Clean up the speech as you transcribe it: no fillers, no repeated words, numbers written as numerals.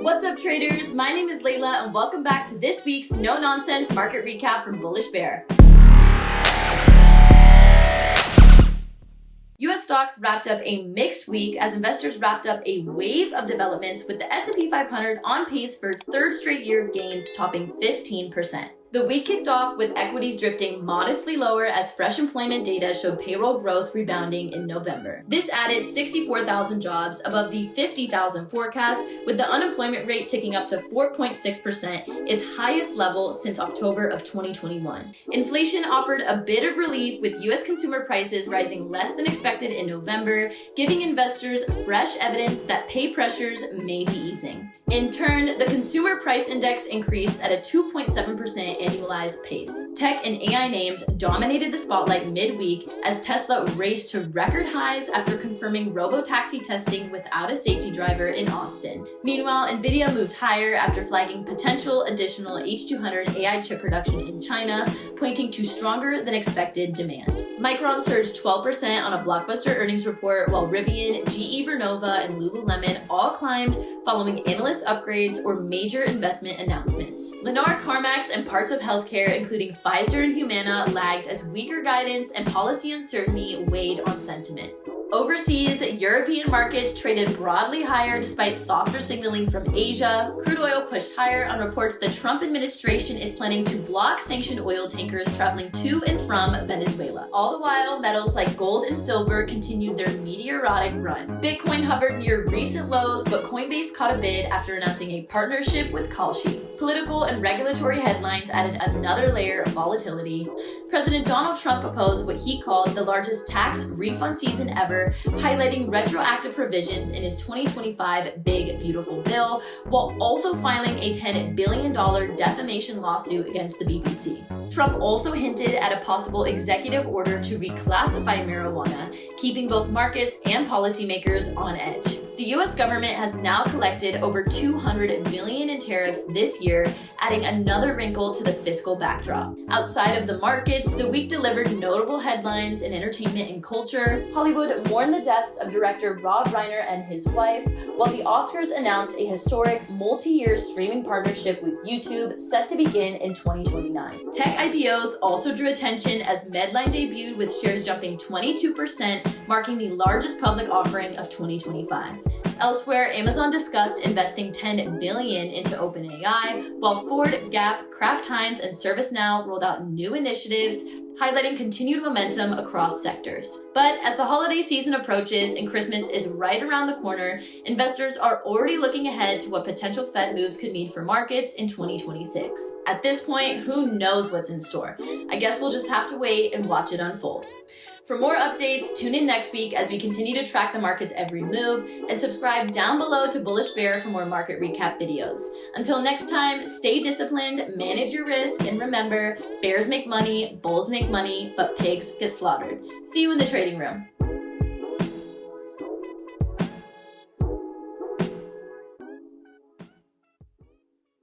What's up, traders? My name is Layla, and welcome back to this week's no-nonsense market recap from Bullish Bear. US stocks wrapped up a mixed week as investors wrapped up a wave of developments with the S&P 500 on pace for its third straight year of gains, topping 15%. The week kicked off with equities drifting modestly lower as fresh employment data showed payroll growth rebounding in November. This added 64,000 jobs above the 50,000 forecast, with the unemployment rate ticking up to 4.6%, its highest level since October of 2021. Inflation offered a bit of relief, with US consumer prices rising less than expected in November, giving investors fresh evidence that pay pressures may be easing. In turn, the consumer price index increased at a 2.7% annualized pace. Tech and AI names dominated the spotlight midweek as Tesla raced to record highs after confirming Robotaxi testing without a safety driver in Austin. Meanwhile, Nvidia moved higher after flagging potential additional H200 AI chip production in China, pointing to stronger than expected demand. Micron surged 12% on a blockbuster earnings report, while Rivian, GE Vernova, and Lululemon all climbed following analyst upgrades or major investment announcements. Lennar, CarMax, and parts of healthcare, including Pfizer and Humana, lagged as weaker guidance and policy uncertainty weighed on sentiment. Overseas, European markets traded broadly higher despite softer signaling from Asia. Crude oil pushed higher on reports the Trump administration is planning to block sanctioned oil tankers traveling to and from Venezuela. All the while, metals like gold and silver continued their meteoric run. Bitcoin hovered near recent lows, but Coinbase caught a bid after announcing a partnership with Kalshi. Political and regulatory headlines added another layer of volatility. President Donald Trump proposed what he called the largest tax refund season ever, highlighting retroactive provisions in his 2025 Big Beautiful Bill, while also filing a $10 billion defamation lawsuit against the BBC. Trump also hinted at a possible executive order to reclassify marijuana, keeping both markets and policymakers on edge. The US government has now collected over $200 million in tariffs this year, adding another wrinkle to the fiscal backdrop. Outside of the markets, the week delivered notable headlines in entertainment and culture. Hollywood mourned the deaths of director Rob Reiner and his wife, while the Oscars announced a historic multi-year streaming partnership with YouTube set to begin in 2029. Tech IPOs also drew attention as Medline debuted with shares jumping 22%, marking the largest public offering of 2025. Elsewhere, Amazon discussed investing $10 billion into OpenAI, while Ford, Gap, Kraft Heinz, and ServiceNow rolled out new initiatives, highlighting continued momentum across sectors. But as the holiday season approaches and Christmas is right around the corner, investors are already looking ahead to what potential Fed moves could mean for markets in 2026. At this point, who knows what's in store? I guess we'll just have to wait and watch it unfold. For more updates, tune in next week as we continue to track the market's every move, and subscribe down below to Bullish Bear for more market recap videos. Until next time, stay disciplined, manage your risk, and remember, bears make money, bulls make money, but pigs get slaughtered. See you in the trading room.